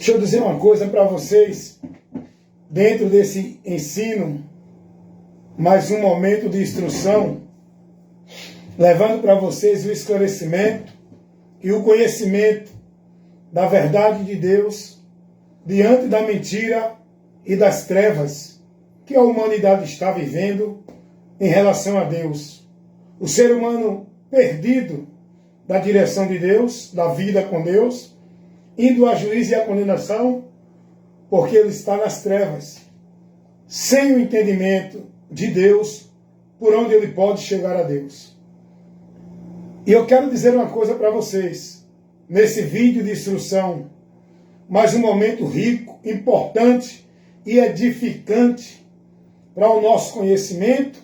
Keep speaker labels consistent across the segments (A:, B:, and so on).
A: Deixa eu dizer uma coisa para vocês, dentro desse ensino, mais um momento de instrução, levando para vocês o esclarecimento e o conhecimento da verdade de Deus diante da mentira e das trevas que a humanidade está vivendo em relação a Deus. O ser humano perdido da direção de Deus, da vida com Deus, indo a juízo e a condenação, porque ele está nas trevas, sem o entendimento de Deus, por onde ele pode chegar a Deus. E eu quero dizer uma coisa para vocês, nesse vídeo de instrução, mais um momento rico, importante e edificante para o nosso conhecimento,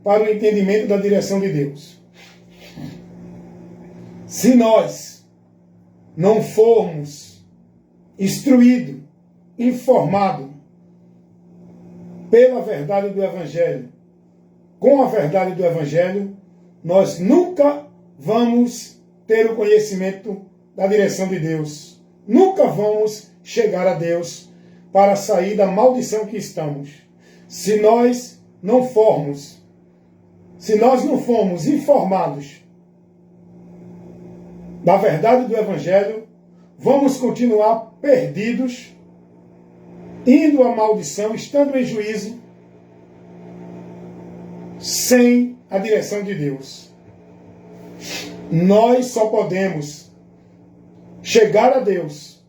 A: para o entendimento da direção de Deus. Se nós não formos instruídos, informados pela verdade do Evangelho, com a verdade do Evangelho, nós nunca vamos ter o conhecimento da direção de Deus. Nunca vamos chegar a Deus para sair da maldição que estamos. Se nós não formos informados da verdade do Evangelho, vamos continuar perdidos, indo à maldição, estando em juízo, sem a direção de Deus. Nós só podemos chegar a Deus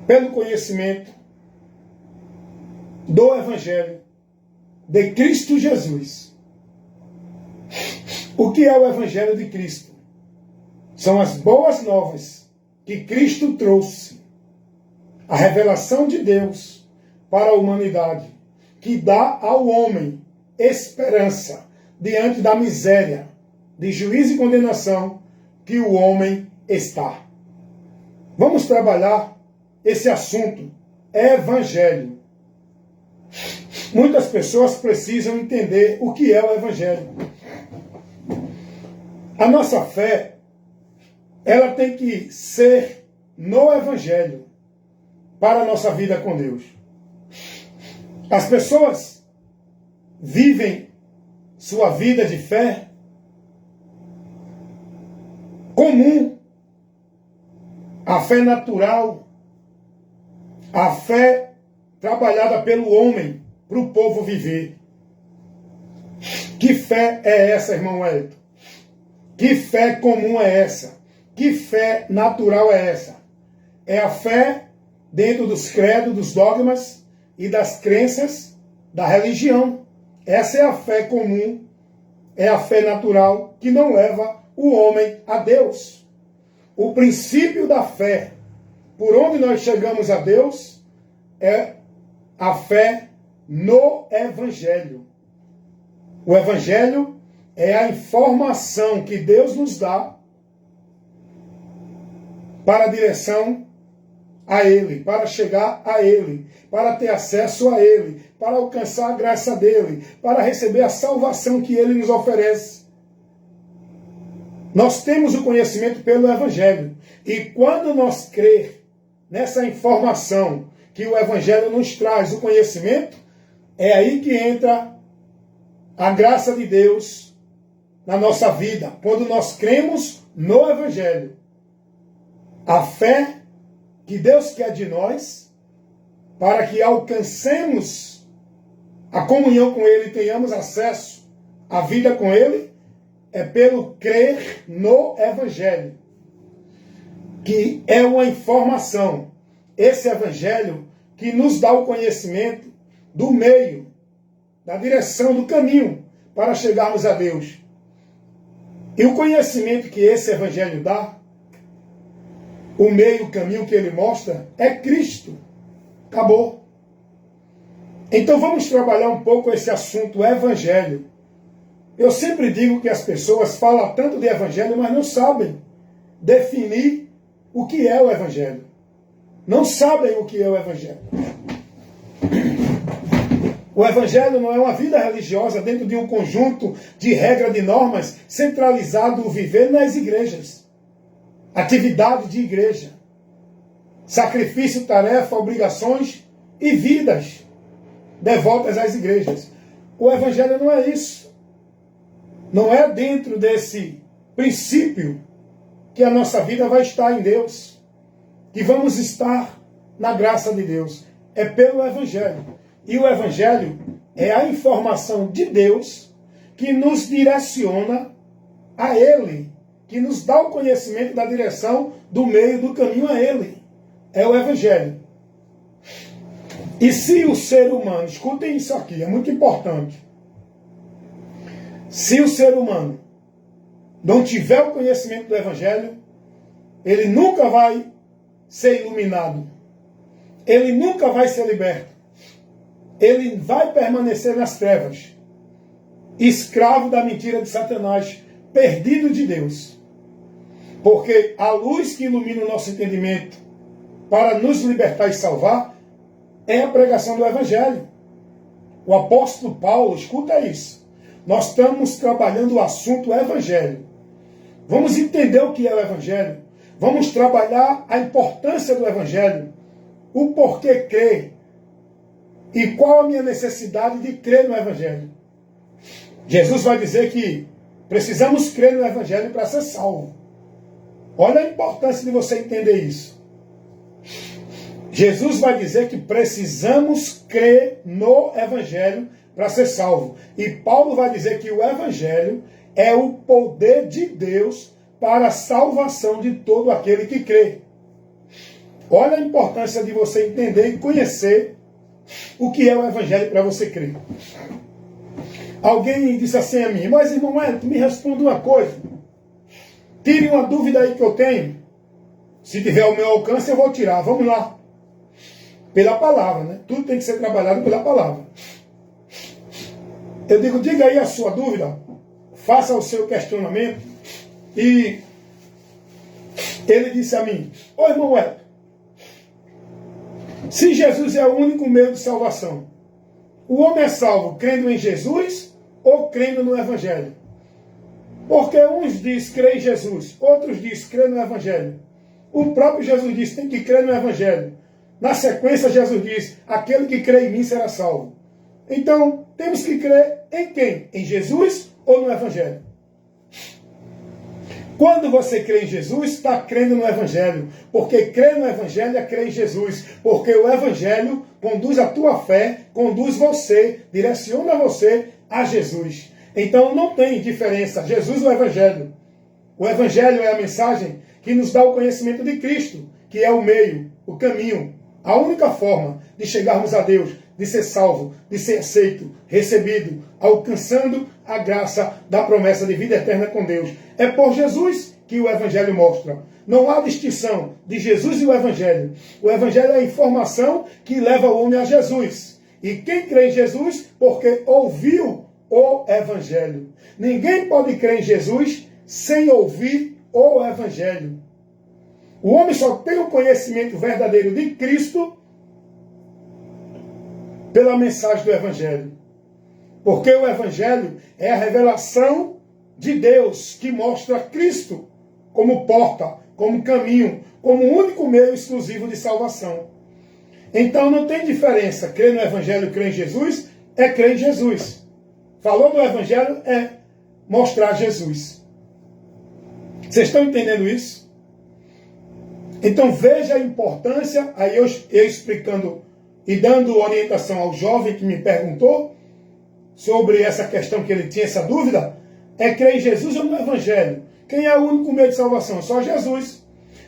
A: pelo conhecimento do Evangelho de Cristo Jesus. O que é o Evangelho de Cristo? São as boas novas que Cristo trouxe, a revelação de Deus para a humanidade, que dá ao homem esperança diante da miséria, de juízo e condenação que o homem está. Vamos trabalhar esse assunto, Evangelho. Muitas pessoas precisam entender o que é o Evangelho. A nossa fé, ela tem que ser no Evangelho para a nossa vida com Deus. As pessoas vivem sua vida de fé comum, a fé natural, a fé trabalhada pelo homem para o povo viver. Que fé é essa, irmão Wellington? Que fé comum é essa? Que fé natural é essa? É a fé dentro dos credos, dos dogmas e das crenças da religião. Essa é a fé comum, é a fé natural que não leva o homem a Deus. O princípio da fé, por onde nós chegamos a Deus, é a fé no Evangelho. O Evangelho é a informação que Deus nos dá para a direção a Ele, para chegar a Ele, para ter acesso a Ele, para alcançar a graça dEle, para receber a salvação que Ele nos oferece. Nós temos o conhecimento pelo Evangelho. E quando nós crer nessa informação que o Evangelho nos traz, o conhecimento, é aí que entra a graça de Deus na nossa vida, quando nós cremos no Evangelho. A fé que Deus quer de nós, para que alcancemos a comunhão com Ele, tenhamos acesso à vida com Ele, é pelo crer no Evangelho, que é uma informação. Esse Evangelho que nos dá o conhecimento do meio, da direção, do caminho para chegarmos a Deus. E o conhecimento que esse Evangelho dá, o meio, o caminho que ele mostra, é Cristo. Acabou. Então vamos trabalhar um pouco esse assunto Evangelho. Eu sempre digo que as pessoas falam tanto de Evangelho, mas não sabem definir o que é o Evangelho. Não sabem o que é o Evangelho. O Evangelho não é uma vida religiosa dentro de um conjunto de regras, de normas, centralizado o viver nas igrejas. atividade de igreja, sacrifício, tarefa, obrigações e vidas devotas às igrejas. O Evangelho não é isso. Não é dentro desse princípio que a nossa vida vai estar em Deus, que vamos estar na graça de Deus. É pelo Evangelho. E o Evangelho é a informação de Deus que nos direciona a Ele, que nos dá o conhecimento da direção do meio do caminho a Ele. É o Evangelho. E se o ser humano, escutem isso aqui, é muito importante. Se o ser humano não tiver o conhecimento do Evangelho, ele nunca vai ser iluminado. Ele nunca vai ser liberto. Ele vai permanecer nas trevas, escravo da mentira de Satanás, perdido de Deus. Porque a luz que ilumina o nosso entendimento para nos libertar e salvar é a pregação do Evangelho. O apóstolo Paulo, escuta isso. Nós estamos trabalhando o assunto Evangelho. Vamos entender o que é o Evangelho. Vamos trabalhar a importância do Evangelho. O porquê crer. E qual a minha necessidade de crer no Evangelho. Jesus vai dizer que precisamos crer no Evangelho para ser salvo. Olha a importância de você entender isso. Jesus vai dizer que precisamos crer no Evangelho para ser salvo. E Paulo vai dizer que o Evangelho é o poder de Deus para a salvação de todo aquele que crê. Olha a importância de você entender e conhecer o que é o Evangelho para você crer. Alguém disse assim a mim: mas irmão Wellington, me responda uma coisa. Tire uma dúvida aí que eu tenho. Se tiver ao meu alcance, eu vou tirar. Vamos lá. Pela palavra, né? Tudo tem que ser trabalhado pela palavra. Eu digo, diga aí a sua dúvida, faça o seu questionamento. E ele disse a mim: ô irmão Wellington, se Jesus é o único meio de salvação, o homem é salvo crendo em Jesus ou crendo no Evangelho? Porque uns dizem crer em Jesus, outros dizem crer no Evangelho. O próprio Jesus disse, tem que crer no Evangelho. Na sequência, Jesus diz, aquele que crê em mim será salvo. Então, temos que crer em quem? Em Jesus ou no Evangelho? Quando você crê em Jesus, está crendo no Evangelho. Porque crer no Evangelho é crer em Jesus. Porque o Evangelho conduz a tua fé, conduz você, direciona você a Jesus. Então não tem diferença, Jesus ou Evangelho. O Evangelho é a mensagem que nos dá o conhecimento de Cristo, que é o meio, o caminho, a única forma de chegarmos a Deus, de ser salvo, de ser aceito, recebido, alcançando a graça da promessa de vida eterna com Deus. É por Jesus que o Evangelho mostra. Não há distinção de Jesus e o Evangelho. O Evangelho é a informação que leva o homem a Jesus. E quem crê em Jesus, porque ouviu o Evangelho. Ninguém pode crer em Jesus sem ouvir o Evangelho. O homem só tem o conhecimento verdadeiro de Cristo pela mensagem do Evangelho. Porque o Evangelho é a revelação de Deus que mostra Cristo como porta, como caminho, como único meio exclusivo de salvação. Então não tem diferença. Crer no Evangelho, crer em Jesus, é crer em Jesus. Falou do Evangelho, é mostrar Jesus. Vocês estão entendendo isso? Então veja a importância, aí eu explicando e dando orientação ao jovem que me perguntou sobre essa questão que ele tinha, essa dúvida, é crer em Jesus ou no Evangelho? Quem é o único meio de salvação? Só Jesus.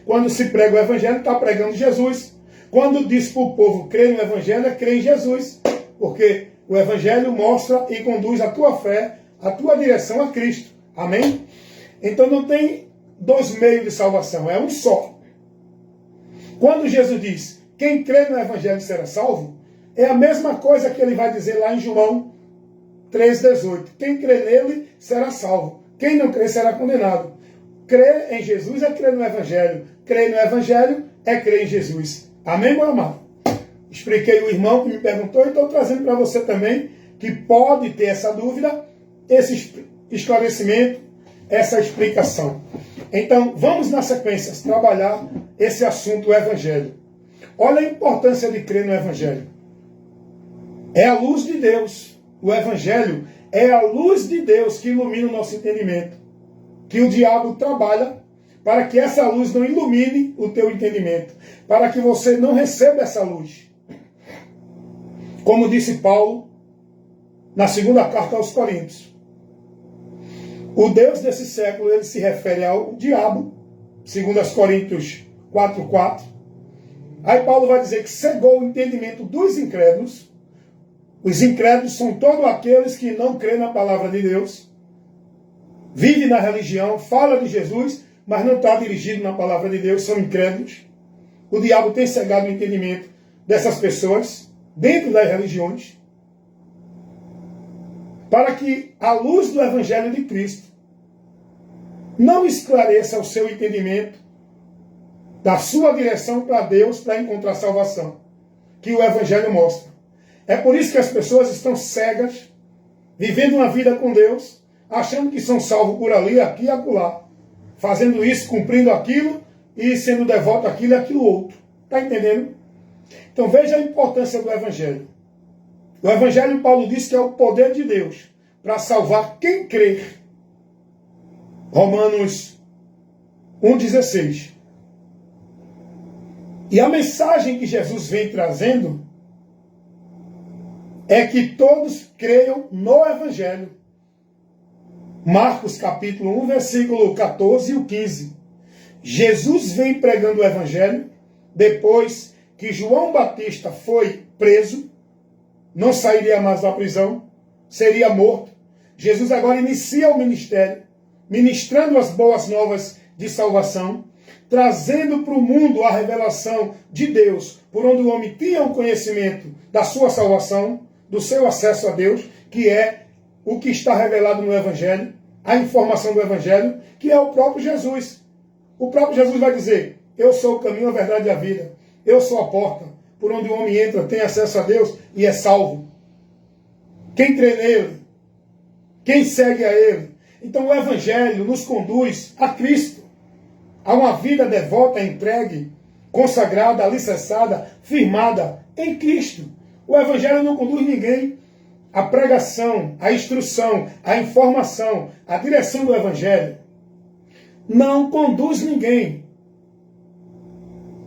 A: Quando se prega o Evangelho, está pregando Jesus. Quando diz para o povo crer no Evangelho, é crer em Jesus. Porque o Evangelho mostra e conduz a tua fé, a tua direção a Cristo. Amém? Então não tem dois meios de salvação, é um só. Quando Jesus diz, quem crê no Evangelho será salvo, é a mesma coisa que ele vai dizer lá em João 3,18. Quem crê nele será salvo. Quem não crê será condenado. Crer em Jesus é crer no Evangelho. Crer no Evangelho é crer em Jesus. Amém, meu amado? Expliquei o irmão que me perguntou e estou trazendo para você também, que pode ter essa dúvida, esse esclarecimento, essa explicação. Então, vamos na sequência trabalhar esse assunto, o Evangelho. Olha a importância de crer no Evangelho. É a luz de Deus. O Evangelho é a luz de Deus que ilumina o nosso entendimento. Que o diabo trabalha para que essa luz não ilumine o teu entendimento. Para que você não receba essa luz. Como disse Paulo na segunda carta aos Coríntios. O Deus desse século, ele se refere ao diabo, segundo as Coríntios 4:4. Aí Paulo vai dizer que cegou o entendimento dos incrédulos. Os incrédulos são todos aqueles que não creem na palavra de Deus, vive na religião, fala de Jesus, mas não está dirigido na palavra de Deus, são incrédulos. O diabo tem cegado o entendimento dessas pessoas dentro das religiões, para que a luz do Evangelho de Cristo não esclareça o seu entendimento da sua direção para Deus para encontrar salvação, que o Evangelho mostra. É por isso que as pessoas estão cegas, vivendo uma vida com Deus, achando que são salvos por ali, aqui e acolá, fazendo isso, cumprindo aquilo e sendo devoto àquilo e àquilo outro. Está entendendo? Então veja a importância do Evangelho. O Evangelho, Paulo diz que é o poder de Deus para salvar quem crer. Romanos 1,16. E a mensagem que Jesus vem trazendo é que todos creiam no Evangelho. Marcos capítulo 1, versículo 14 e o 15. Jesus vem pregando o Evangelho depois que João Batista foi preso, não sairia mais da prisão, seria morto. Jesus agora inicia o ministério, ministrando as boas novas de salvação, trazendo para o mundo a revelação de Deus, por onde o homem tinha o conhecimento da sua salvação, do seu acesso a Deus, que é o que está revelado no Evangelho, a informação do Evangelho, que é o próprio Jesus. O próprio Jesus vai dizer: eu sou o caminho, a verdade e a vida. Eu sou a porta, por onde o homem entra, tem acesso a Deus e é salvo. Quem crê nele, quem segue a ele. Então o Evangelho nos conduz a Cristo, a uma vida devota, entregue, consagrada, alicerçada, firmada em Cristo. O Evangelho não conduz ninguém. A pregação, a instrução, a informação, a direção do Evangelho não conduz ninguém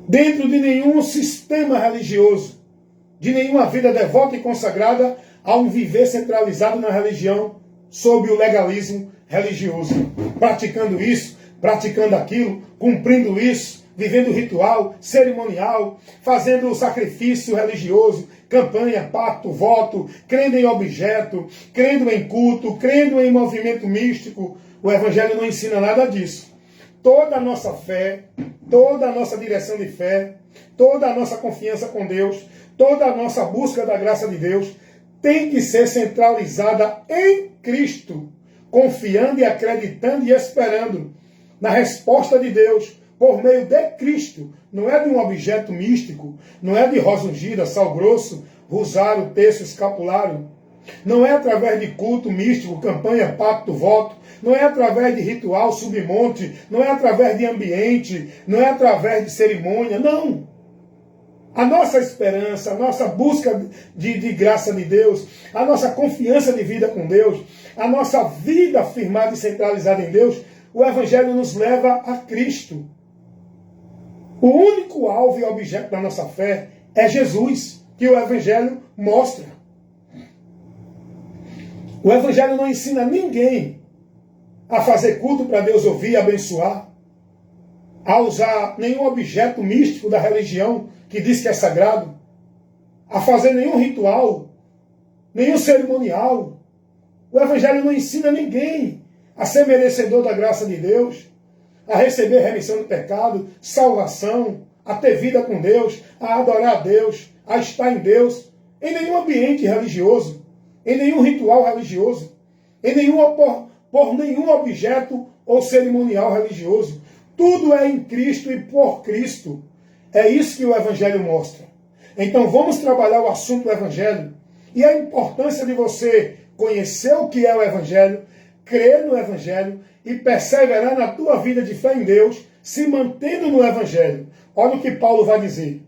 A: dentro de nenhum sistema religioso, de nenhuma vida devota e consagrada a um viver centralizado na religião, sob o legalismo religioso. Praticando isso, praticando aquilo, cumprindo isso, vivendo ritual, cerimonial, fazendo sacrifício religioso, campanha, pacto, voto, crendo em objeto, crendo em culto, crendo em movimento místico. O Evangelho não ensina nada disso. Toda a nossa fé, toda a nossa direção de fé, toda a nossa confiança com Deus, toda a nossa busca da graça de Deus tem que ser centralizada em Cristo, confiando e acreditando e esperando na resposta de Deus por meio de Cristo. Não é de um objeto místico, não é de rosa ungida, sal grosso, rosário, terço, escapulário. Não é através de culto místico, campanha, pacto, voto. Não é através de ritual, submonte. Não é através de ambiente. Não é através de cerimônia. Não. A nossa esperança, a nossa busca de graça de Deus, a nossa confiança de vida com Deus, a nossa vida firmada e centralizada em Deus, o Evangelho nos leva a Cristo. O único alvo e objeto da nossa fé é Jesus, que o Evangelho mostra. O Evangelho não ensina ninguém a fazer culto para Deus ouvir e abençoar, a usar nenhum objeto místico da religião que diz que é sagrado, a fazer nenhum ritual, nenhum cerimonial. O Evangelho não ensina ninguém a ser merecedor da graça de Deus, a receber remissão do pecado, salvação, a ter vida com Deus, a adorar a Deus, a estar em Deus, em nenhum ambiente religioso, em nenhum ritual religioso, por nenhum objeto ou cerimonial religioso. Tudo é em Cristo e por Cristo. É isso que o Evangelho mostra. Então vamos trabalhar o assunto do Evangelho e a importância de você conhecer o que é o Evangelho, crer no Evangelho e perseverar na tua vida de fé em Deus, se mantendo no Evangelho. Olha o que Paulo vai dizer.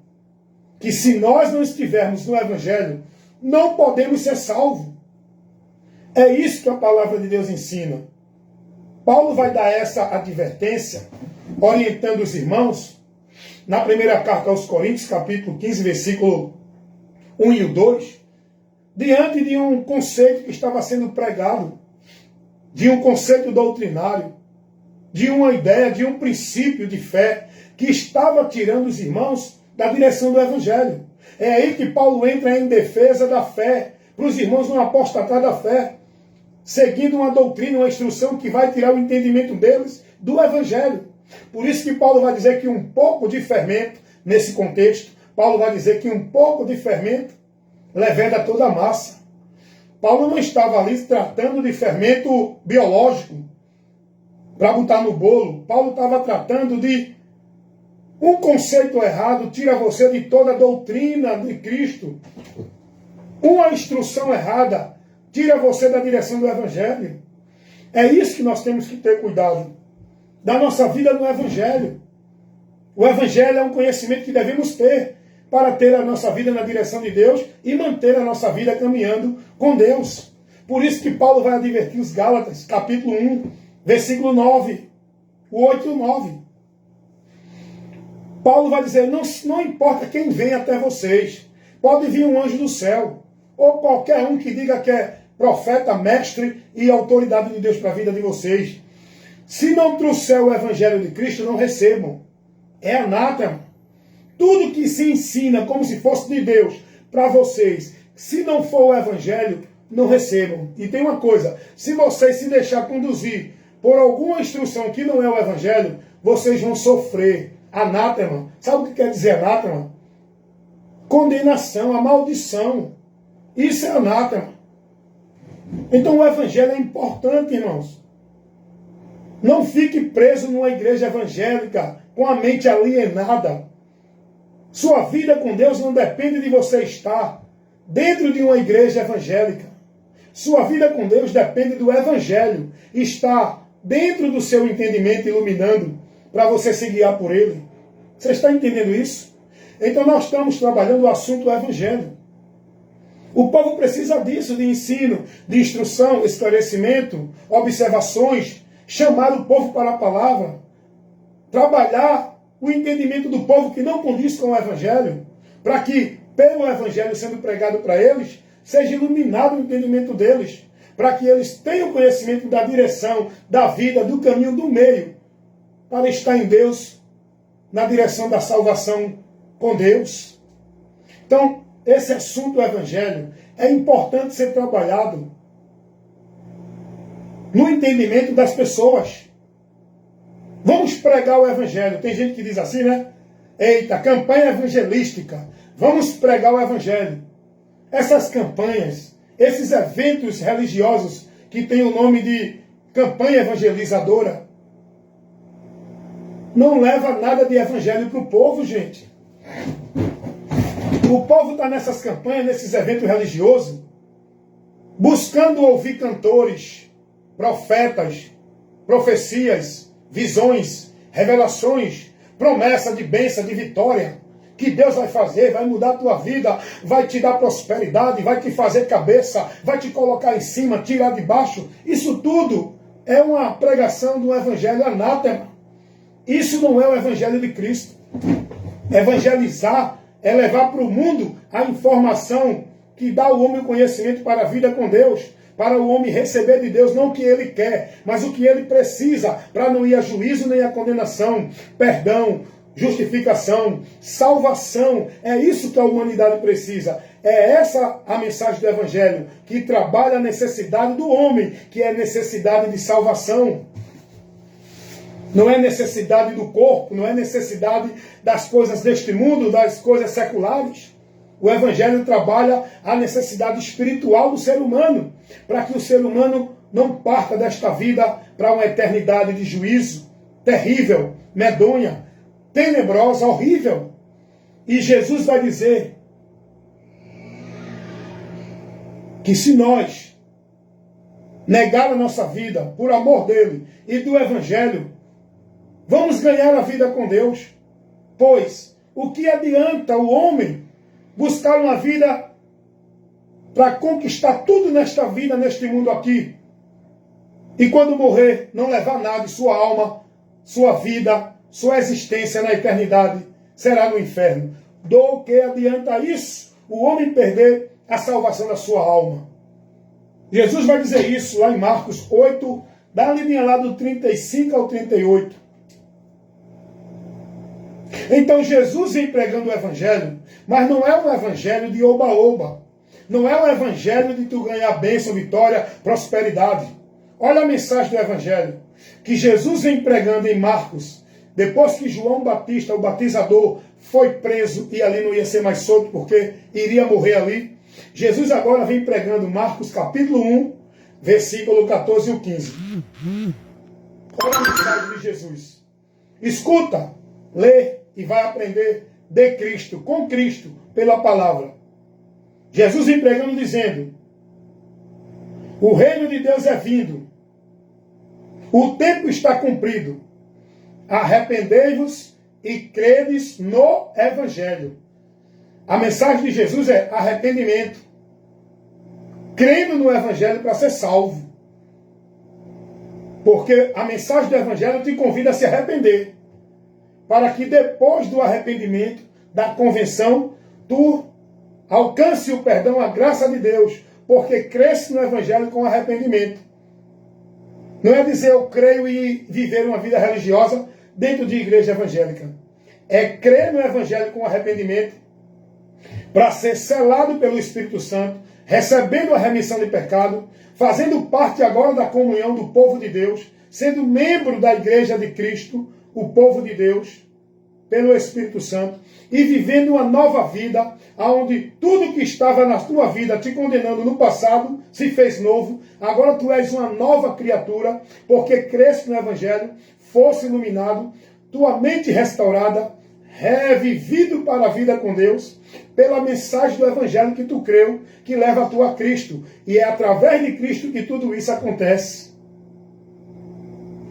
A: Que se nós não estivermos no Evangelho, não podemos ser salvos. É isso que a palavra de Deus ensina. Paulo vai dar essa advertência, orientando os irmãos, na primeira carta aos Coríntios, capítulo 15, versículo 1 e 2, diante de um conceito que estava sendo pregado, de um conceito doutrinário, de uma ideia, de um princípio de fé, que estava tirando os irmãos da direção do Evangelho. É aí que Paulo entra em defesa da fé, para os irmãos não apostatar da fé, seguindo uma doutrina, uma instrução que vai tirar o entendimento deles do Evangelho. Por isso que Paulo vai dizer que um pouco de fermento, nesse contexto, Paulo vai dizer que um pouco de fermento leveda toda a massa. Paulo não estava ali tratando de fermento biológico para botar no bolo. Paulo estava tratando de um conceito errado, tira você de toda a doutrina de Cristo. Uma instrução errada tira você da direção do Evangelho. É isso que nós temos que ter cuidado. Da nossa vida no Evangelho. O Evangelho é um conhecimento que devemos ter para ter a nossa vida na direção de Deus e manter a nossa vida caminhando com Deus. Por isso que Paulo vai advertir os Gálatas, capítulo 1, versículo 9, o 8 e o 9. Paulo vai dizer, não importa quem vem até vocês, pode vir um anjo do céu, ou qualquer um que diga que é profeta, mestre e autoridade de Deus para a vida de vocês. Se não trouxer o Evangelho de Cristo, não recebam. É anátema. Tudo que se ensina como se fosse de Deus para vocês, se não for o Evangelho, não recebam. E tem uma coisa, se vocês se deixar conduzir por alguma instrução que não é o Evangelho, vocês vão sofrer. Anátema. Sabe o que quer dizer anátema? Condenação, a maldição. Isso é anátema. Então o Evangelho é importante, irmãos. Não fique preso numa igreja evangélica com a mente alienada. Sua vida com Deus não depende de você estar dentro de uma igreja evangélica. Sua vida com Deus depende do Evangelho. Estar dentro do seu entendimento iluminando para você se guiar por ele. Você está entendendo isso? Então nós estamos trabalhando o assunto do Evangelho. O povo precisa disso, de ensino, de instrução, esclarecimento, observações, chamar o povo para a palavra, trabalhar o entendimento do povo que não condiz com o Evangelho, para que, pelo Evangelho sendo pregado para eles, seja iluminado o entendimento deles, para que eles tenham conhecimento da direção, da vida, do caminho, do meio, para estar em Deus, na direção da salvação com Deus. Então, esse assunto do Evangelho é importante ser trabalhado no entendimento das pessoas. Vamos pregar o Evangelho. Tem gente que diz assim, né? Eita, campanha evangelística. Vamos pregar o Evangelho. Essas campanhas, esses eventos religiosos que têm o nome de campanha evangelizadora, não leva nada de Evangelho para o povo, gente. O povo está nessas campanhas, nesses eventos religiosos, buscando ouvir cantores, profetas, profecias, visões, revelações, promessa de bênção, de vitória, que Deus vai fazer, vai mudar a tua vida, vai te dar prosperidade, vai te fazer cabeça, vai te colocar em cima, tirar de baixo. Isso tudo é uma pregação do Evangelho anátema. Isso não é o Evangelho de Cristo. Evangelizar é levar para o mundo a informação que dá ao homem o conhecimento para a vida com Deus, para o homem receber de Deus não o que ele quer, mas o que ele precisa, para não ir a juízo nem a condenação, perdão, justificação, salvação. É isso que a humanidade precisa. É essa a mensagem do Evangelho, que trabalha a necessidade do homem, que é necessidade de salvação. Não é necessidade do corpo, não é necessidade das coisas deste mundo, das coisas seculares. O Evangelho trabalha a necessidade espiritual do ser humano, para que o ser humano não parta desta vida para uma eternidade de juízo terrível, medonha, tenebrosa, horrível. E Jesus vai dizer que se nós negar a nossa vida por amor dele e do Evangelho, vamos ganhar a vida com Deus. Pois, o que adianta o homem buscar uma vida para conquistar tudo nesta vida, neste mundo aqui, e quando morrer, não levar nada, e sua alma, sua vida, sua existência na eternidade será no inferno? Do que adianta isso, o homem perder a salvação da sua alma? Jesus vai dizer isso lá em Marcos 8, dá a linha lá do 35 ao 38. Então Jesus vem pregando o Evangelho, mas não é um Evangelho de oba-oba. Não é um Evangelho de tu ganhar bênção, vitória, prosperidade. Olha a mensagem do Evangelho que Jesus vem pregando em Marcos, depois que João Batista, o batizador, foi preso e ali não ia ser mais solto porque iria morrer ali. Jesus agora vem pregando Marcos capítulo 1, versículo 14 e 15. Olha a mensagem de Jesus. Escuta, lê e vai aprender de Cristo, com Cristo, pela palavra. Jesus vem pregando dizendo: o reino de Deus é vindo, o tempo está cumprido, arrependei-vos e credes no Evangelho. A mensagem de Jesus é arrependimento, crendo no Evangelho para ser salvo. Porque a mensagem do Evangelho te convida a se arrepender, para que depois do arrependimento, da convenção, tu alcance o perdão, a graça de Deus, porque cresce no Evangelho com arrependimento. Não é dizer eu creio e viver uma vida religiosa dentro de igreja evangélica. É crer no Evangelho com arrependimento, para ser selado pelo Espírito Santo, recebendo a remissão de pecado, fazendo parte agora da comunhão do povo de Deus, sendo membro da igreja de Cristo, o povo de Deus, pelo Espírito Santo, e vivendo uma nova vida, onde tudo que estava na tua vida te condenando no passado, se fez novo. Agora tu és uma nova criatura, porque cresce no Evangelho, fosse iluminado, tua mente restaurada, revivido para a vida com Deus, pela mensagem do Evangelho que tu creu, que leva tu a Cristo. E é através de Cristo que tudo isso acontece.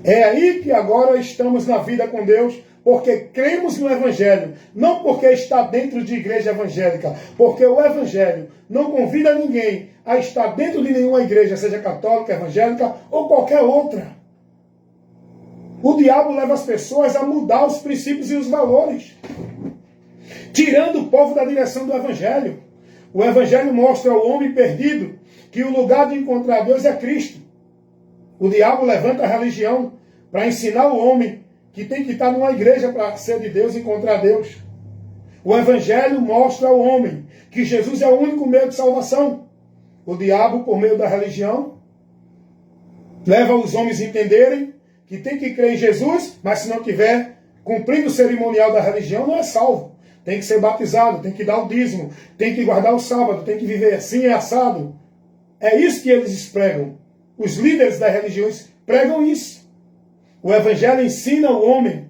A: É aí que agora estamos na vida com Deus, porque cremos no Evangelho, não porque está dentro de igreja evangélica, porque o Evangelho não convida ninguém a estar dentro de nenhuma igreja, seja católica, evangélica ou qualquer outra. O diabo leva as pessoas a mudar os princípios e os valores, tirando o povo da direção do Evangelho. O Evangelho mostra ao homem perdido que o lugar de encontrar Deus é Cristo. O diabo levanta a religião para ensinar o homem que tem que estar numa igreja para ser de Deus e encontrar Deus. O Evangelho mostra ao homem que Jesus é o único meio de salvação. O diabo, por meio da religião, leva os homens a entenderem que tem que crer em Jesus, mas se não tiver cumprindo o cerimonial da religião, não é salvo. Tem que ser batizado, tem que dar o dízimo, tem que guardar o sábado, tem que viver assim, é assado. É isso que eles pregam. Os líderes das religiões pregam isso. O Evangelho ensina ao homem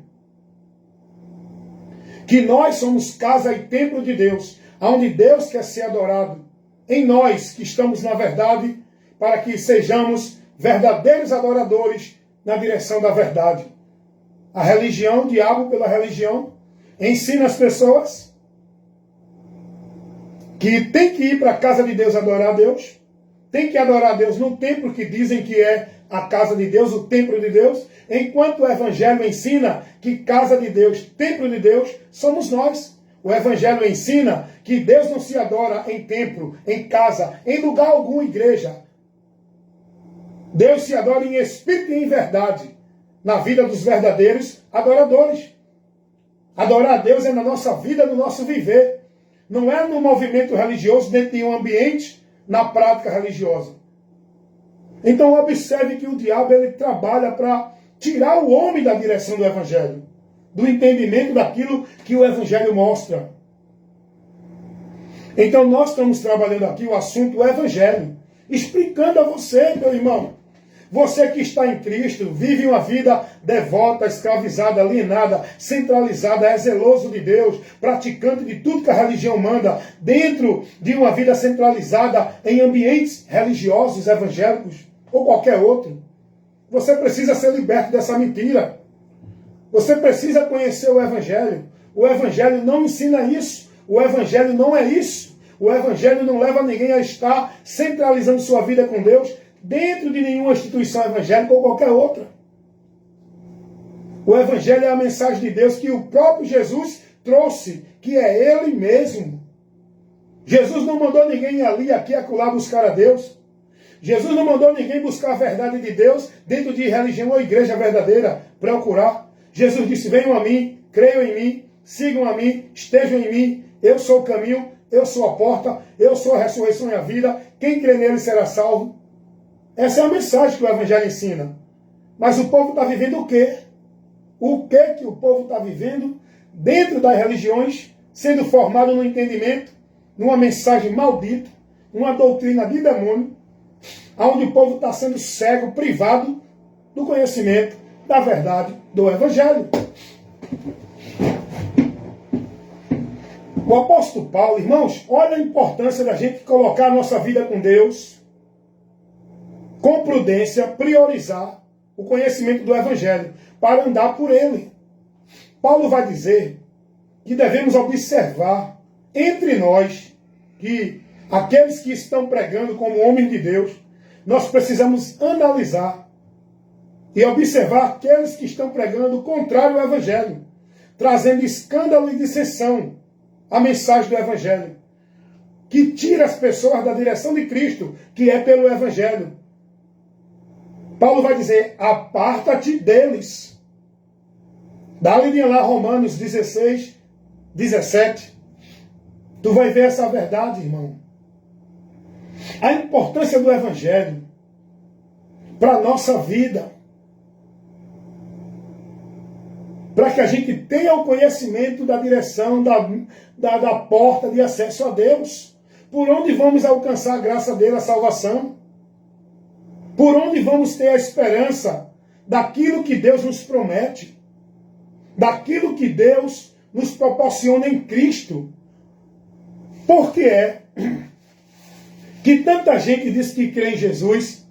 A: que nós somos casa e templo de Deus, onde Deus quer ser adorado. Em nós, que estamos na verdade, para que sejamos verdadeiros adoradores na direção da verdade. A religião, o diabo pela religião, ensina as pessoas que tem que ir para a casa de Deus adorar a Deus, tem que adorar a Deus no templo que dizem que é a casa de Deus, o templo de Deus, enquanto o Evangelho ensina que casa de Deus, templo de Deus, somos nós. O Evangelho ensina que Deus não se adora em templo, em casa, em lugar algum, igreja. Deus se adora em espírito e em verdade, na vida dos verdadeiros adoradores. Adorar a Deus é na nossa vida, no nosso viver. Não é no movimento religioso, dentro de um ambiente, na prática religiosa. Então observe que o diabo ele trabalha para tirar o homem da direção do Evangelho, do entendimento daquilo que o Evangelho mostra. Então nós estamos trabalhando aqui o assunto do Evangelho, explicando a você, meu irmão. Você que está em Cristo, vive uma vida devota, escravizada, alienada, centralizada, é zeloso de Deus, praticante de tudo que a religião manda, dentro de uma vida centralizada em ambientes religiosos, evangélicos. ou qualquer outro. Você precisa ser liberto dessa mentira. Você precisa conhecer o Evangelho. O Evangelho não ensina isso. O Evangelho não é isso. O Evangelho não leva ninguém a estar centralizando sua vida com Deus dentro de nenhuma instituição evangélica ou qualquer outra. O Evangelho é a mensagem de Deus que o próprio Jesus trouxe, que é Ele mesmo. Jesus não mandou ninguém ali, aqui, acolá buscar a Deus. Jesus não mandou ninguém buscar a verdade de Deus dentro de religião ou igreja verdadeira, procurar. Jesus disse, venham a mim, creiam em mim, sigam a mim, estejam em mim, eu sou o caminho, eu sou a porta, eu sou a ressurreição e a vida, quem crê nele será salvo. Essa é a mensagem que o Evangelho ensina. Mas o povo está vivendo o quê? O que o povo está vivendo dentro das religiões, sendo formado no entendimento, numa mensagem maldita, uma doutrina de demônio, onde o povo está sendo cego, privado do conhecimento da verdade do Evangelho. O apóstolo Paulo, irmãos, olha a importância da gente colocar a nossa vida com Deus, com prudência, priorizar o conhecimento do Evangelho, para andar por ele. Paulo vai dizer que devemos observar entre nós, que aqueles que estão pregando como homens de Deus, nós precisamos analisar e observar aqueles que estão pregando o contrário ao Evangelho, trazendo escândalo e dissensão à mensagem do Evangelho, que tira as pessoas da direção de Cristo, que é pelo Evangelho. Paulo vai dizer, aparta-te deles. Dá-lhe lá Romanos 16, 17. Tu vai ver essa verdade, irmão. A importância do Evangelho para a nossa vida. Para que a gente tenha o conhecimento da direção, da porta de acesso a Deus. Por onde vamos alcançar a graça dele, a salvação. Por onde vamos ter a esperança daquilo que Deus nos promete. Daquilo que Deus nos proporciona em Cristo. Por que é que tanta gente diz que crê em Jesus,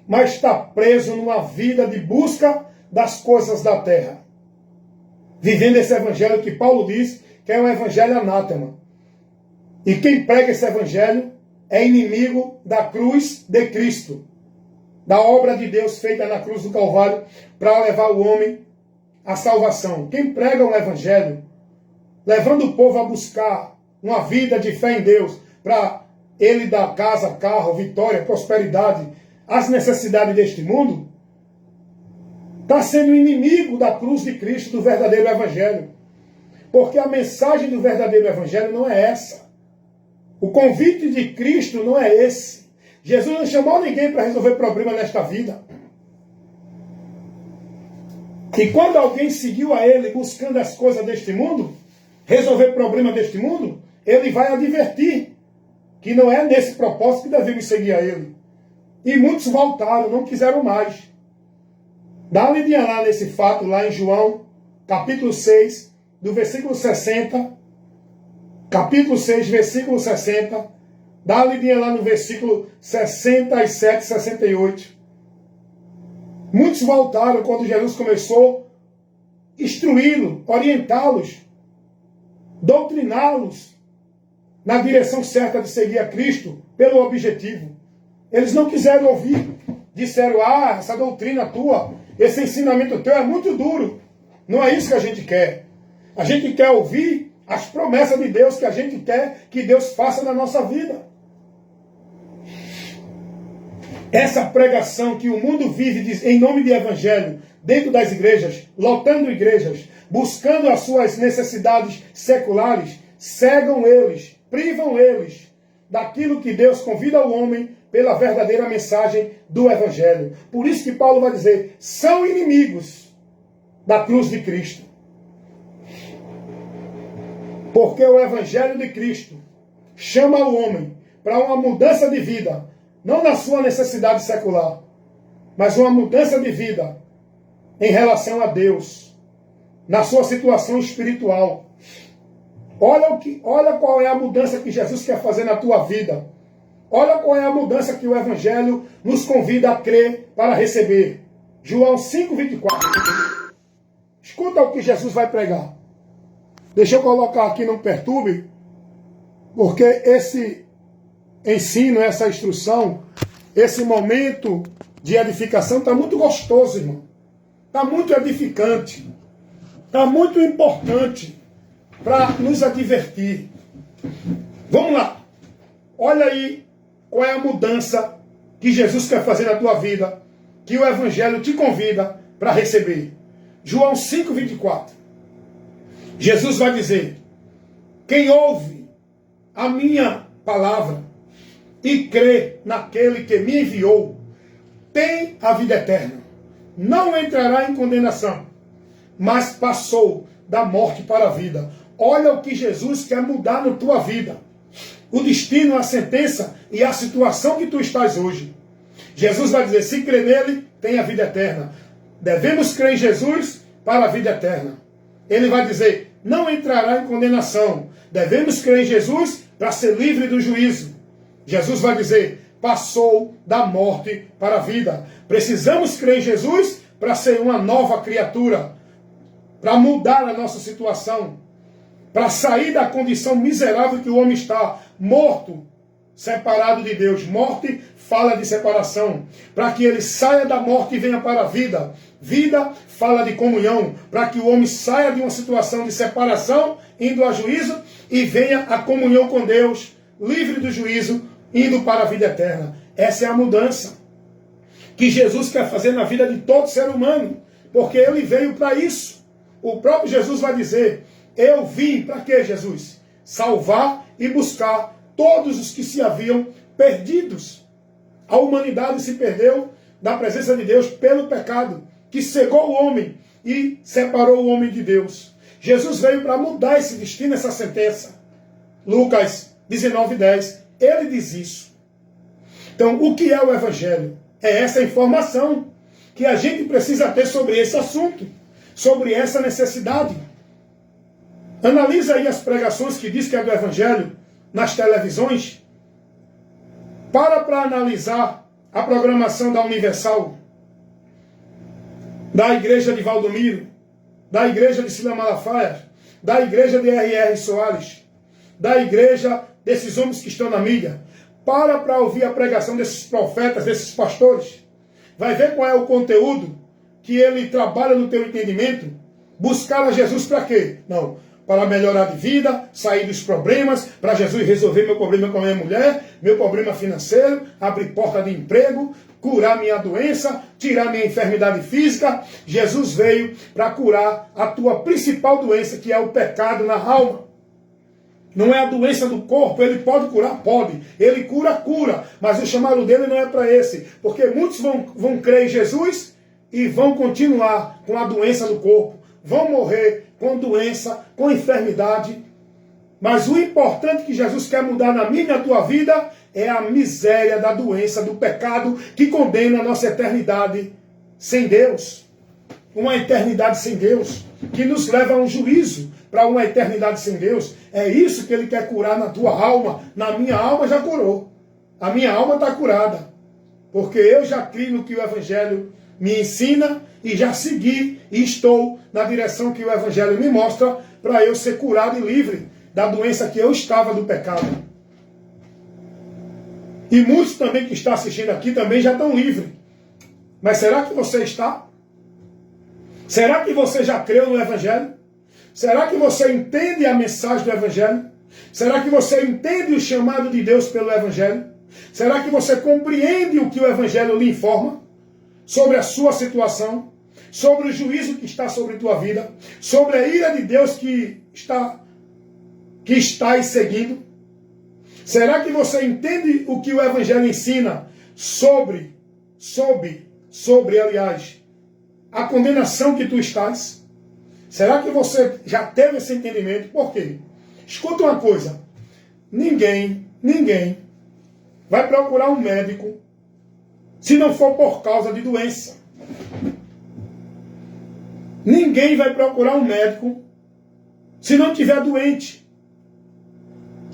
A: mas está preso numa vida de busca das coisas da terra? Vivendo esse evangelho que Paulo diz que é um evangelho anátema. E quem prega esse evangelho é inimigo da cruz de Cristo. Da obra de Deus feita na cruz do Calvário para levar o homem à salvação. Quem prega um evangelho, levando o povo a buscar uma vida de fé em Deus, para ele dar casa, carro, vitória, prosperidade, as necessidades deste mundo, está sendo inimigo da cruz de Cristo, do verdadeiro Evangelho. Porque a mensagem do verdadeiro Evangelho não é essa. O convite de Cristo não é esse. Jesus não chamou ninguém para resolver problema nesta vida. E quando alguém seguiu a ele buscando as coisas deste mundo, resolver problema deste mundo, ele vai advertir que não é nesse propósito que devemos seguir a ele. E muitos voltaram, não quiseram mais. Dá uma olhadinha lá nesse fato, lá em João, capítulo 6, do versículo 60. Capítulo 6, versículo 60. Dá uma olhadinha lá no versículo 67, 68. Muitos voltaram quando Jesus começou a instruí-los, orientá-los, doutriná-los na direção certa de seguir a Cristo, pelo objetivo. Eles não quiseram ouvir. Disseram, essa doutrina tua, esse ensinamento teu é muito duro. Não é isso que a gente quer. A gente quer ouvir as promessas de Deus que a gente quer que Deus faça na nossa vida. Essa pregação que o mundo vive em nome de evangelho, dentro das igrejas, lotando igrejas, buscando as suas necessidades seculares, cegam eles, privam eles daquilo que Deus convida o homem pela verdadeira mensagem do Evangelho. Por isso que Paulo vai dizer, são inimigos da cruz de Cristo. Porque o Evangelho de Cristo chama o homem para uma mudança de vida, não na sua necessidade secular, mas uma mudança de vida em relação a Deus, na sua situação espiritual. Olha qual é a mudança que Jesus quer fazer na tua vida. Olha qual é a mudança que o Evangelho nos convida a crer para receber. João 5,24. Escuta o que Jesus vai pregar. Deixa eu colocar aqui, não perturbe, porque esse ensino, essa instrução, esse momento de edificação está muito gostoso, irmão. Está muito edificante. Está muito importante para nos advertir. Vamos lá. Olha aí qual é a mudança que Jesus quer fazer na tua vida, que o Evangelho te convida para receber. João 5,24. Jesus vai dizer: quem ouve a minha palavra e crê naquele que me enviou, tem a vida eterna. Não entrará em condenação, mas passou da morte para a vida. Olha o que Jesus quer mudar na tua vida. O destino, a sentença e a situação que tu estás hoje. Jesus vai dizer: se crê nele, tem a vida eterna. Devemos crer em Jesus para a vida eterna. Ele vai dizer: não entrará em condenação. Devemos crer em Jesus para ser livre do juízo. Jesus vai dizer: passou da morte para a vida. Precisamos crer em Jesus para ser uma nova criatura, para mudar a nossa situação, para sair da condição miserável que o homem está, morto, separado de Deus. Morte fala de separação, para que ele saia da morte e venha para a vida. Vida fala de comunhão, para que o homem saia de uma situação de separação, indo a juízo, e venha a comunhão com Deus, livre do juízo, indo para a vida eterna. Essa é a mudança que Jesus quer fazer na vida de todo ser humano, porque ele veio para isso. O próprio Jesus vai dizer: eu vim para quê, Jesus? Salvar e buscar todos os que se haviam perdidos. A humanidade se perdeu da presença de Deus pelo pecado, que cegou o homem e separou o homem de Deus. Jesus veio para mudar esse destino, essa sentença. Lucas 19:10, ele diz isso. Então, o que é o Evangelho? É essa informação que a gente precisa ter sobre esse assunto, sobre essa necessidade. Analisa aí as pregações que diz que é do Evangelho nas televisões. Para analisar a programação da Universal, da Igreja de Valdomiro, da Igreja de Cila Malafaia, da Igreja de R.R. Soares, da Igreja desses homens que estão na mídia. Para ouvir a pregação desses profetas, desses pastores. Vai ver qual é o conteúdo que ele trabalha no teu entendimento. Buscar a Jesus para quê? Não, para melhorar de vida, sair dos problemas, para Jesus resolver meu problema com a minha mulher, meu problema financeiro, abrir porta de emprego, curar minha doença, tirar minha enfermidade física. Jesus veio para curar a tua principal doença, que é o pecado na alma. Não é a doença do corpo. Ele pode curar? Pode. Ele cura. Mas o chamado dele não é para esse. Porque muitos vão crer em Jesus e vão continuar com a doença do corpo. Vão morrer com doença, com enfermidade. Mas o importante que Jesus quer mudar na minha e na tua vida é a miséria da doença, do pecado, que condena a nossa eternidade sem Deus. Uma eternidade sem Deus, que nos leva a um juízo, para uma eternidade sem Deus. É isso que ele quer curar na tua alma. Na minha alma já curou. A minha alma está curada. Porque eu já criei no que o Evangelho me ensina e já segui e estou na direção que o Evangelho me mostra para eu ser curado e livre da doença que eu estava do pecado. E muitos também que estão assistindo aqui também já estão livres. Mas será que você está? Será que você já creu no Evangelho? Será que você entende a mensagem do Evangelho? Será que você entende o chamado de Deus pelo Evangelho? Será que você compreende o que o Evangelho lhe informa? Sobre a sua situação? Sobre o juízo que está sobre a tua vida? Sobre a ira de Deus que estás seguindo? Será que você entende o que o Evangelho ensina sobre, aliás, a condenação que tu estás? Será que você já teve esse entendimento? Por quê? Escuta uma coisa. Ninguém vai procurar um médico se não for por causa de doença. Ninguém vai procurar um médico se não estiver doente.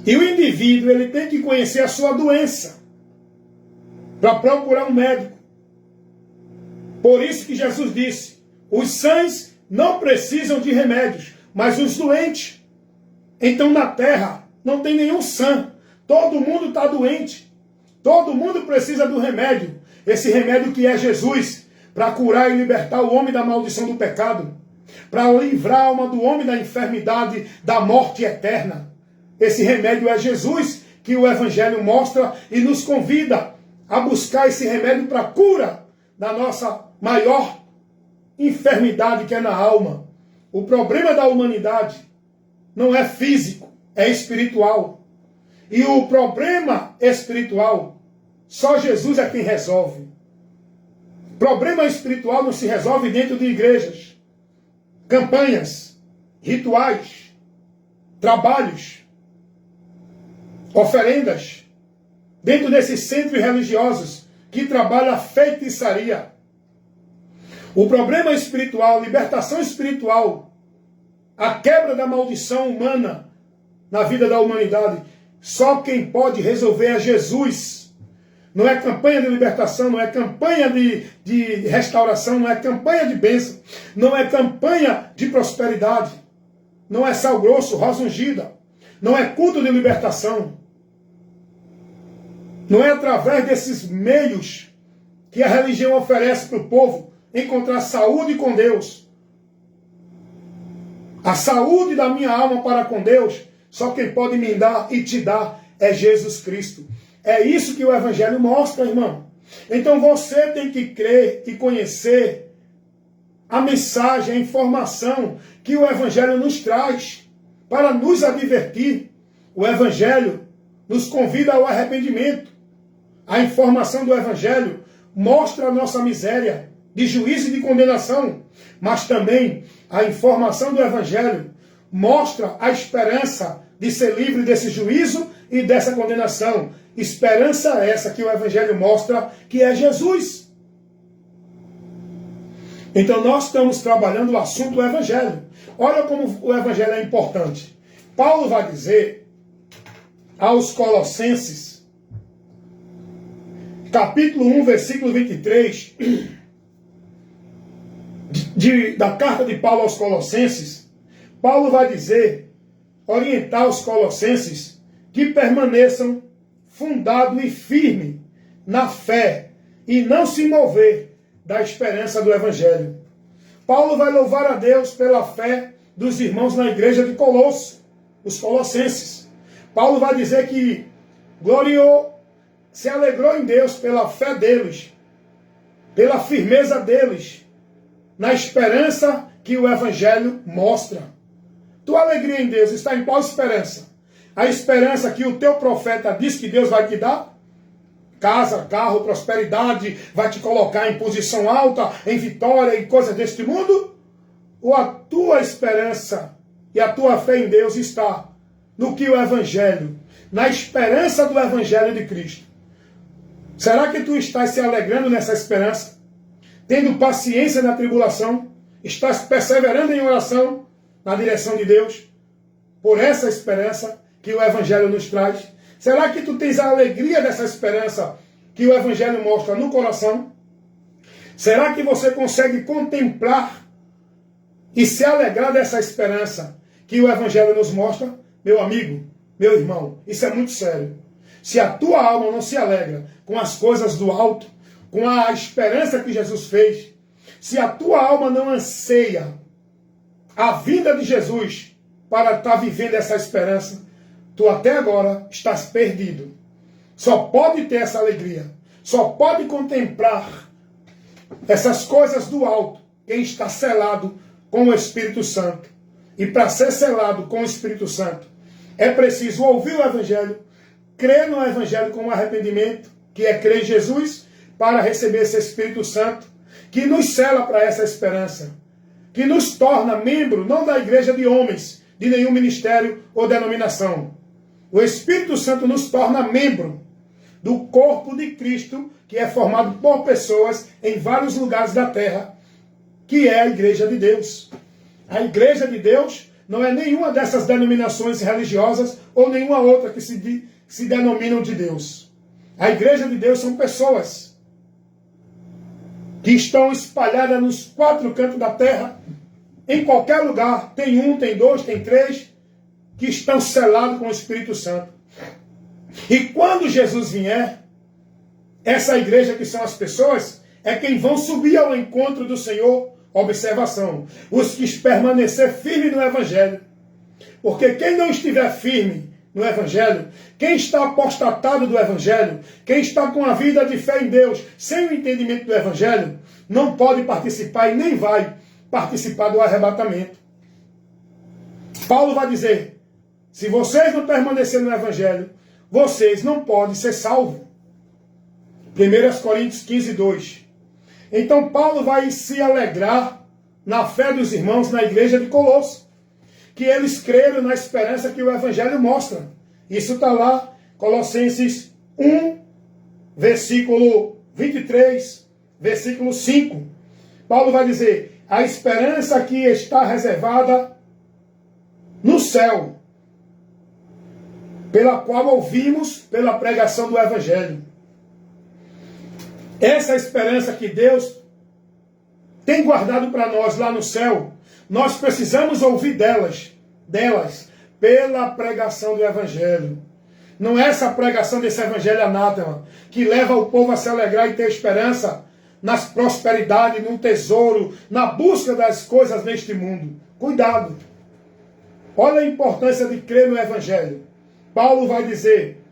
A: E o indivíduo, ele tem que conhecer a sua doença. para procurar um médico. Por isso que Jesus disse, os sãs não precisam de remédios, mas os doentes. Então na terra não tem nenhum sã. Todo mundo está doente. Todo mundo precisa do remédio. Esse remédio que é Jesus, para curar e libertar o homem da maldição do pecado, para livrar a alma do homem da enfermidade, da morte eterna. Esse remédio é Jesus, que o Evangelho mostra e nos convida a buscar esse remédio para a cura da nossa maior enfermidade, que é na alma. O problema da humanidade não é físico, é espiritual. E o problema espiritual, só Jesus é quem resolve. Problema espiritual não se resolve dentro de igrejas, campanhas, rituais, trabalhos, oferendas, dentro desses centros religiosos que trabalham a feitiçaria. O problema espiritual, libertação espiritual, a quebra da maldição humana na vida da humanidade, só quem pode resolver é Jesus. Não é campanha de libertação, não é campanha de restauração, não é campanha de bênção, não é campanha de prosperidade, não é sal grosso, rosa ungida, não é culto de libertação. Não é através desses meios que a religião oferece para o povo encontrar saúde com Deus. A saúde da minha alma para com Deus, só quem pode me dar e te dar é Jesus Cristo. É isso que o Evangelho mostra, irmão. Então você tem que crer e conhecer a mensagem, a informação que o Evangelho nos traz para nos advertir. O Evangelho nos convida ao arrependimento. A informação do Evangelho mostra a nossa miséria de juízo e de condenação, mas também a informação do Evangelho mostra a esperança de ser livre desse juízo e dessa condenação. Esperança essa que o Evangelho mostra, que é Jesus. Então nós estamos trabalhando o assunto do Evangelho. Olha como o Evangelho é importante. Paulo vai dizer aos Colossenses, capítulo 1, versículo 23, da carta de Paulo aos Colossenses, Paulo vai dizer, orientar os colossenses que permaneçam fundado e firme na fé e não se mover da esperança do Evangelho. Paulo vai louvar a Deus pela fé dos irmãos na igreja de Colosso, os colossenses. Paulo vai dizer que gloriou, se alegrou em Deus pela fé deles, pela firmeza deles, na esperança que o Evangelho mostra. Tua alegria em Deus está em qual esperança? A esperança que o teu profeta diz que Deus vai te dar? Casa, carro, prosperidade, vai te colocar em posição alta, em vitória e coisas deste mundo? Ou a tua esperança e a tua fé em Deus está no que o Evangelho, na esperança do Evangelho de Cristo? Será que tu estás se alegrando nessa esperança? Tendo paciência na tribulação? Estás perseverando em oração na direção de Deus? Por essa esperança que o Evangelho nos traz? Será que tu tens a alegria dessa esperança que o Evangelho mostra no coração? Será que você consegue contemplar e se alegrar dessa esperança que o Evangelho nos mostra? Meu amigo, meu irmão, isso é muito sério. Se a tua alma não se alegra com as coisas do alto, com a esperança que Jesus fez, se a tua alma não anseia a vinda de Jesus para estar vivendo essa esperança, tu até agora estás perdido. Só pode ter essa alegria, só pode contemplar essas coisas do alto quem está selado com o Espírito Santo. E para ser selado com o Espírito Santo, é preciso ouvir o Evangelho, crer no Evangelho com arrependimento, que é crer em Jesus, para receber esse Espírito Santo, que nos sela para essa esperança, que nos torna membro, não da igreja de homens, de nenhum ministério ou denominação. O Espírito Santo nos torna membro do corpo de Cristo, que é formado por pessoas em vários lugares da terra, que é a igreja de Deus. A igreja de Deus não é nenhuma dessas denominações religiosas ou nenhuma outra que se denominam de Deus. A igreja de Deus são pessoas que estão espalhadas nos 4 cantos da terra, em qualquer lugar. Tem 1, tem 2, tem 3, que estão selados com o Espírito Santo. E quando Jesus vier, essa igreja que são as pessoas, é quem vão subir ao encontro do Senhor. Observação, os que permanecer firme no Evangelho. Porque quem não estiver firme no Evangelho, quem está apostatado do Evangelho, quem está com a vida de fé em Deus, sem o entendimento do Evangelho, não pode participar e nem vai participar do arrebatamento. Paulo vai dizer, se vocês não permanecerem no Evangelho, vocês não podem ser salvos. 1 Coríntios 15, 2. Então Paulo vai se alegrar na fé dos irmãos na igreja de Colosso, que eles creram na esperança que o Evangelho mostra. Isso está lá, Colossenses 1, versículo 23, versículo 5. Paulo vai dizer, a esperança que está reservada no céu, pela qual ouvimos pela pregação do Evangelho. Essa esperança que Deus tem guardado para nós lá no céu, nós precisamos ouvir delas, pela pregação do Evangelho. Não é essa pregação desse Evangelho anátema, que leva o povo a se alegrar e ter esperança nas prosperidades, no tesouro, na busca das coisas neste mundo. Cuidado! Olha a importância de crer no Evangelho. Paulo vai dizer,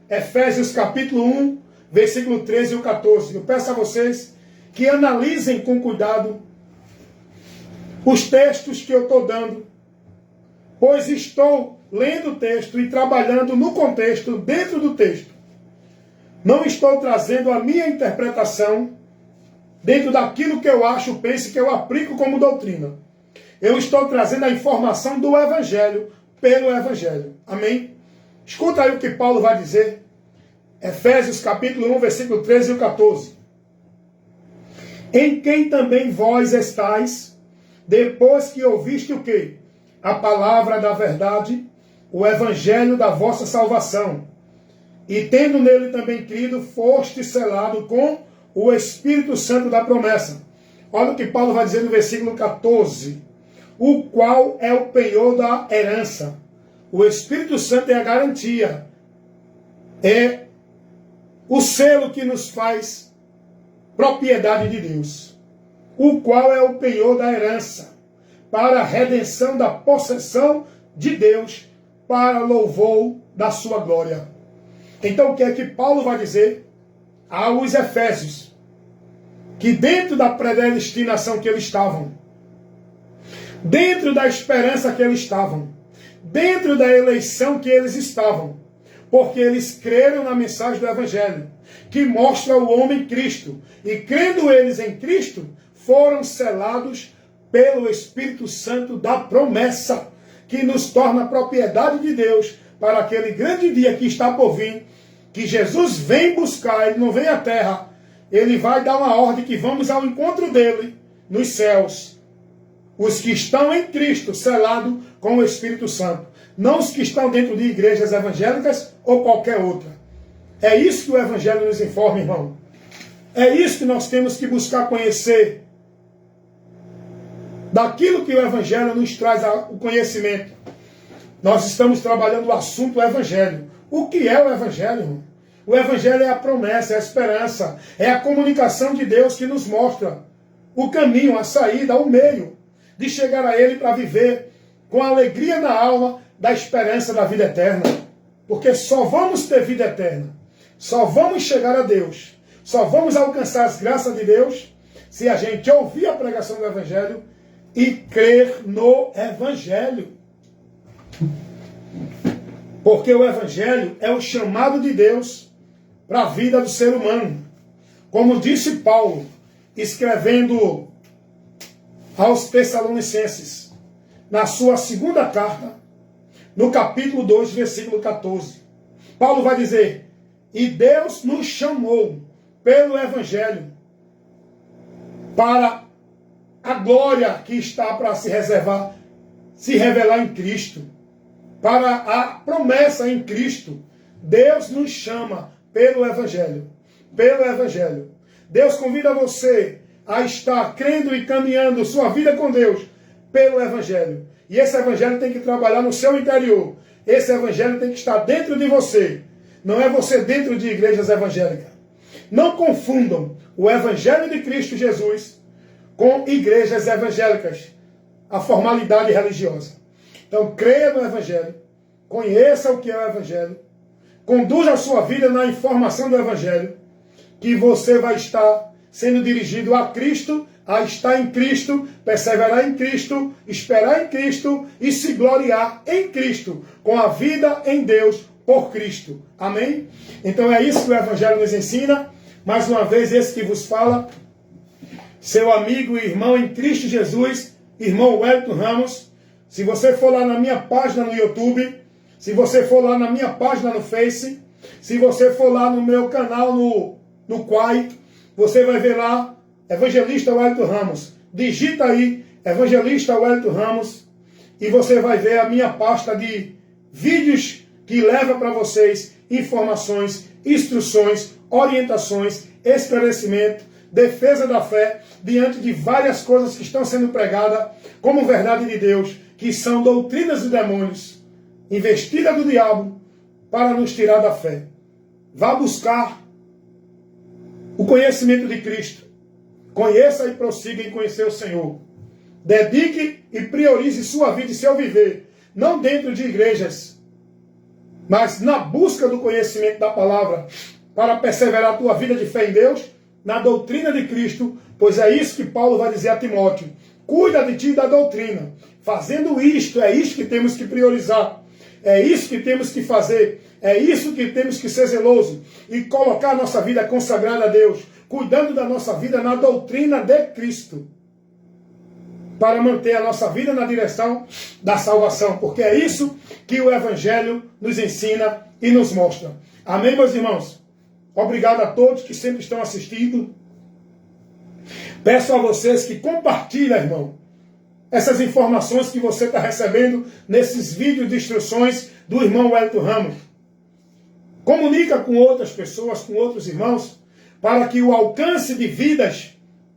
A: Efésios capítulo 1, versículo 13 e 14. Eu peço a vocês que analisem com cuidado os textos que eu estou dando, pois estou lendo o texto e trabalhando no contexto, dentro do texto. Não estou trazendo a minha interpretação dentro daquilo que eu acho, penso, que eu aplico como doutrina. Eu estou trazendo a informação do Evangelho pelo Evangelho. Amém? Escuta aí o que Paulo vai dizer. Efésios capítulo 1, versículo 13 e 14. Em quem também vós estáis, depois que ouviste o quê? A palavra da verdade, o evangelho da vossa salvação. E tendo nele também crido, foste selado com o Espírito Santo da promessa. Olha o que Paulo vai dizer no versículo 14. O qual é o penhor da herança. O Espírito Santo é a garantia. É o selo que nos faz propriedade de Deus. O qual é o penhor da herança, para a redenção da possessão de Deus, para louvor da sua glória. Então o que é que Paulo vai dizer aos Efésios? Que dentro da predestinação que eles estavam, dentro da esperança que eles estavam, dentro da eleição que eles estavam, porque eles creram na mensagem do Evangelho, que mostra o homem Cristo, e crendo eles em Cristo, foram selados pelo Espírito Santo da promessa, que nos torna propriedade de Deus para aquele grande dia que está por vir, que Jesus vem buscar, ele não vem à terra, ele vai dar uma ordem que vamos ao encontro dele nos céus. Os que estão em Cristo, selado com o Espírito Santo. Não os que estão dentro de igrejas evangélicas ou qualquer outra. É isso que o Evangelho nos informa, irmão. É isso que nós temos que buscar conhecer. Daquilo que o Evangelho nos traz o conhecimento. Nós estamos trabalhando o assunto Evangelho. O que é o Evangelho, irmão? O Evangelho é a promessa, é a esperança, é a comunicação de Deus que nos mostra o caminho, a saída, o meio de chegar a Ele para viver com alegria na alma da esperança da vida eterna. Porque só vamos ter vida eterna, só vamos chegar a Deus, só vamos alcançar as graças de Deus se a gente ouvir a pregação do Evangelho e crer no Evangelho. Porque o Evangelho é o chamado de Deus para a vida do ser humano. Como disse Paulo, escrevendo aos Tessalonicenses, na sua segunda carta, no capítulo 2, versículo 14. Paulo vai dizer, e Deus nos chamou pelo Evangelho para a glória que está para se revelar em Cristo, para a promessa em Cristo. Deus nos chama pelo Evangelho. Pelo Evangelho. Deus convida você a estar crendo e caminhando sua vida com Deus pelo Evangelho. E esse Evangelho tem que trabalhar no seu interior. Esse Evangelho tem que estar dentro de você. Não é você dentro de igrejas evangélicas. Não confundam o Evangelho de Cristo Jesus com igrejas evangélicas. A formalidade religiosa. Então, creia no Evangelho. Conheça o que é o Evangelho. Conduza a sua vida na informação do Evangelho. Que você vai estar sendo dirigido a Cristo, a estar em Cristo, perseverar em Cristo, esperar em Cristo e se gloriar em Cristo, com a vida em Deus por Cristo. Amém? Então é isso que o Evangelho nos ensina. Mais uma vez, esse que vos fala, seu amigo e irmão em Cristo Jesus, irmão Wellington Ramos. Se você for lá na minha página no YouTube, se você for lá na minha página no Face, se você for lá no meu canal no Quai, você vai ver lá, Evangelista Wellington Ramos. Digita aí, Evangelista Wellington Ramos, e você vai ver a minha pasta de vídeos que leva para vocês informações, instruções, orientações, esclarecimento, defesa da fé, diante de várias coisas que estão sendo pregadas como verdade de Deus, que são doutrinas de demônios, investida do diabo, para nos tirar da fé. Vá buscar o conhecimento de Cristo. Conheça e prossiga em conhecer o Senhor. Dedique e priorize sua vida e seu viver, não dentro de igrejas, mas na busca do conhecimento da palavra, para perseverar a tua vida de fé em Deus, na doutrina de Cristo, pois é isso que Paulo vai dizer a Timóteo. Cuida de ti e da doutrina. Fazendo isto, é isto que temos que priorizar. É isso que temos que fazer. É isso que temos que ser zeloso. E colocar a nossa vida consagrada a Deus. Cuidando da nossa vida na doutrina de Cristo. Para manter a nossa vida na direção da salvação. Porque é isso que o Evangelho nos ensina e nos mostra. Amém, meus irmãos? Obrigado a todos que sempre estão assistindo. Peço a vocês que compartilhem, irmão, essas informações que você está recebendo nesses vídeos de instruções do irmão Wellington Ramos. Comunica com outras pessoas, com outros irmãos, para que o alcance de vidas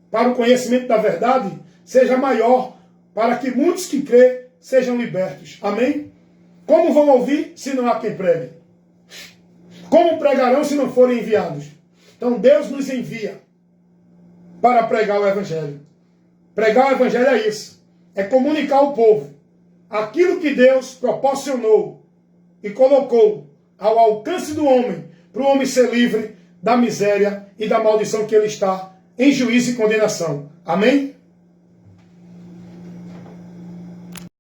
A: para o conhecimento da verdade seja maior, para que muitos que crê sejam libertos. Amém? Como vão ouvir se não há quem pregue? Como pregarão se não forem enviados? Então Deus nos envia para pregar o Evangelho. Pregar o Evangelho é isso. É comunicar ao povo aquilo que Deus proporcionou e colocou ao alcance do homem, para o homem ser livre da miséria e da maldição que ele está em juízo e condenação. Amém?